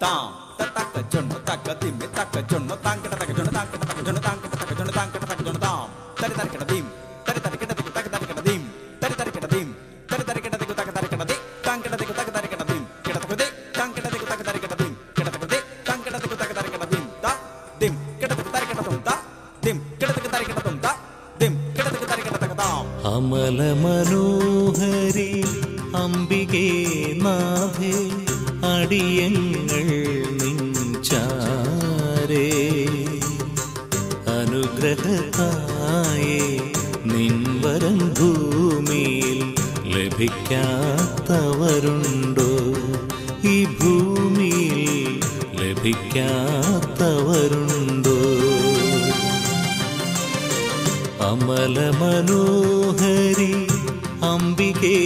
Tam, tataka jono, taka dim, taka jono, tankata taka jono, tankata taka jono, tankata taka jono, tankata taka jono, tam. Tari tari kata dim, tari tari kata tiku taka tari kata dim, tari tari kata dim, tari tari kata tiku taka tari kata dik, tankata tiku taka tari kata dim, kita tiku dik, tankata tiku taka tari kata dim, kita tiku dik, tankata tiku taka tari kata dim, ta, dim, kita tiku tari kata tum, ta, dim, kita tiku tari kata tum, ta, dim, kita tiku tari kata taka tam. Amala മനോഹരി അംബികേ നാഥേ അടിയങ്ങൾ നിൻചാരേ അനുഗ്രഹത്തായേ നിൻവരം ഭൂമിയിൽ ലഭിക്കാത്തവരുണ്ടോ ഈ ഭൂമിയിൽ ലഭിക്കാത്തവരുണ്ടോ അമല മനോഹരി അംബികേ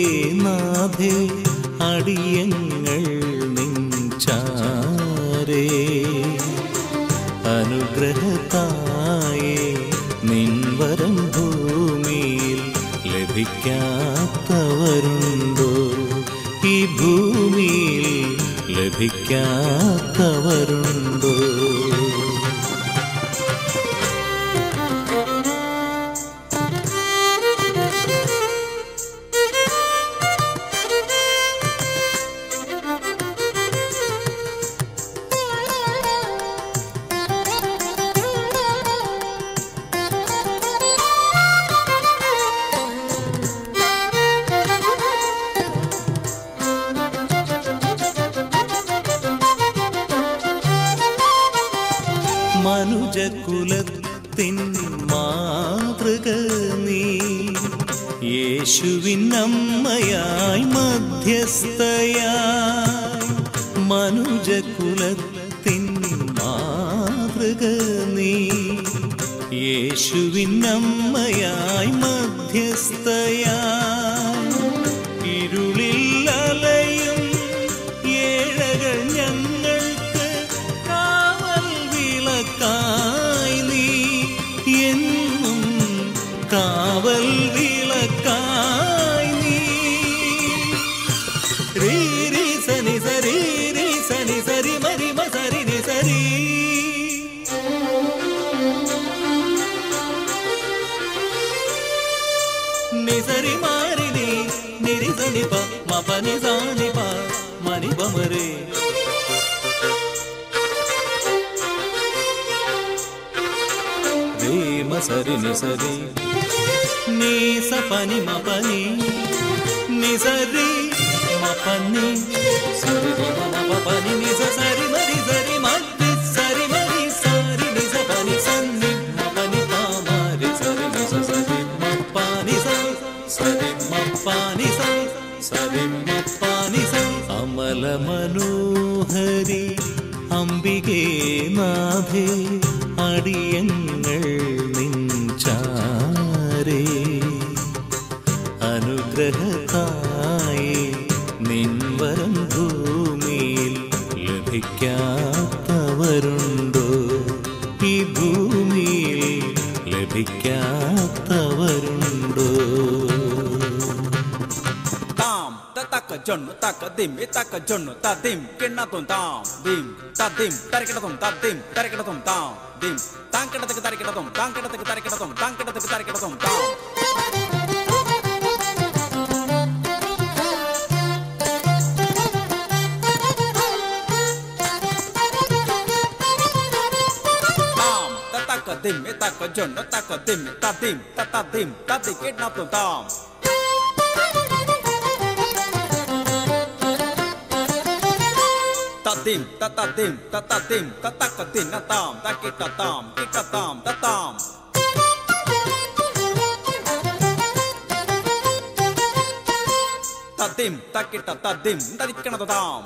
നാഥേ അടിയങ്ങൾ നിൻചാരേ അനുഗ്രഹത്തായേ നിൻവരം ഭൂമിയിൽ ലഭിക്കാത്തവരുണ്ടോ ഈ ഭൂമിയിൽ ലഭിക്കാത്തവരുണ്ടോ മനുജകുലത്തിൻ മാതൃക നീ യേശുവിൻ അമ്മയായി മധ്യസ്ഥയായി മനുജകുലത്തിൻ മാതൃക നീ യേശുവിൻ അമ്മയായി മധ്യസ്ഥയായി ഇരുളിൽ അലയും ഏഴകൾ ഞങ്ങൾക്ക് കാവൽ നീ എന്നും കാവൽ വിളക്കായി നീ രീ രീ സനി സരി രീ സനി സരി മരി മസരി നി സരി നിസരി മാരി നി നിരി സനി പ മപ നി സാനി പ മനി പമരേ సరి ని సరి నీ సపని మపని ని సరి మపని సరి ని మపని ని సరి మరి సరి మధ్య సరి మరి సరి ని సపని సన్ని మపని పామరి సరి ని సరి మపని సరి మపని సరి మపని అమల മനോഹരി അംബികേ നാഥേ അടിയങ്ങൾ നിൻചാരേ അനുഗ്രഹത്തായേ നിൻവരം ഭൂമിയിൽ ലഭിക്കാത്തവരുണ്ടോ ഈ ഭൂമിയിൽ ലഭിക്കാത്തവരുണ്ടോ Taka jono, taka dim, taka jono, ta dim, kena ton tam, dim, ta dim, tarik kita tom, ta dim, tarik kita tom, tam, dim, tang kita tarik kita tom, tang kita tarik kita tom, tang kita tarik kita tom, tam. Tam, taka dim, taka jono, taka dim, ta dim, ta dim, kena ton tam. Tatim, tatatim, tatatim, tatakatin, natam, takitatam, kikatam, tatam. Tatim, takitatadim, tadikanatatam.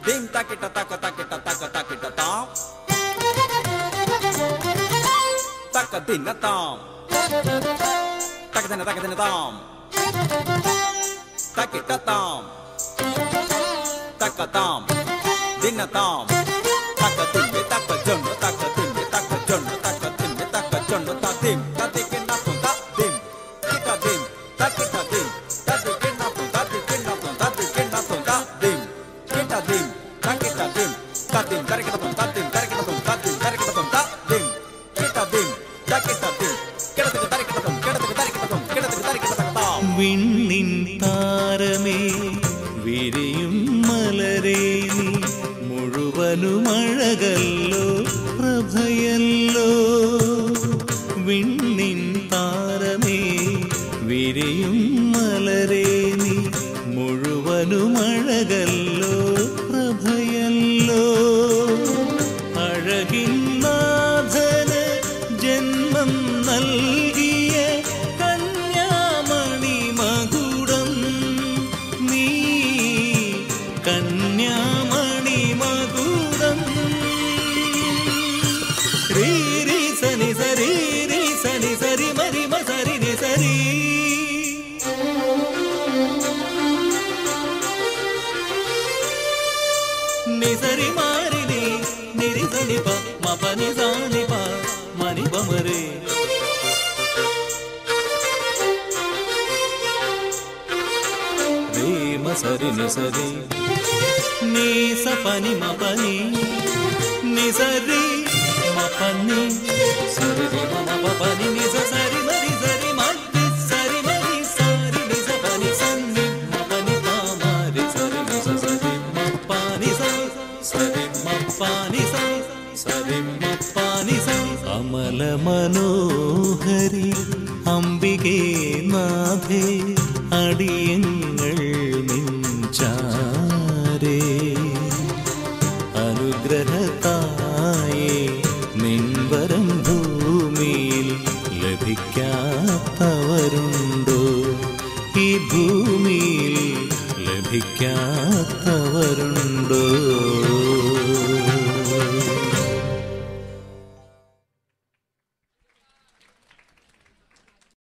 Dim, takitatakitatakitatam. Takatin, natam. Takatinatam. Takitatam. Takatam, dinatam, takatim, takajono, takatim, takajono, takatim, takajono, tatim, tatikinapun, tatim, kikatim, takikatim, tatikinapun, tatikinapun, tatikinapun, tatim. താരമേ വിരിയും മലരേ നീ മുഴുവനുമഴകല്ലോ പ്രഭയല്ലോ. വിണ്ണിൻ താരമേ വിരിയും മലരേ നീ മുഴുവനുമഴകല്ലോ പ്രഭയല്ലോ. അഴകിന്നാഥന് ജന്മം നൽകിയ കന്യാമണി മകുടം നീ, കന്യാമണി മകുടം. രീ രി സനി സരി രി സനി സരി മരി മ സരി നി സരി. నిసరి మారిని నిరి సనిప మపని సానిప మని బమరే. రే మసరి నిసరి నీ సపని మపని నిసరి మపని సరి రి మమ పపని నిస సరి మరి సరి మధ్య సరి మరి సరి నిస పని సన్ని మపని పామరి సరి నిస సరి మపని సరి మపని సరి మపని సరి. అమల മനോഹരി അംബികേ നാഥേ അടിയങ്ങൾ നിൻചാരേ. അനുഗ്രഹത്തായേ നിൻവരം ഭൂമിയിൽ ലഭിക്കാത്തവരുണ്ടോ, ഈ ഭൂമിയിൽ ലഭിക്കാത്തവരുണ്ടോ.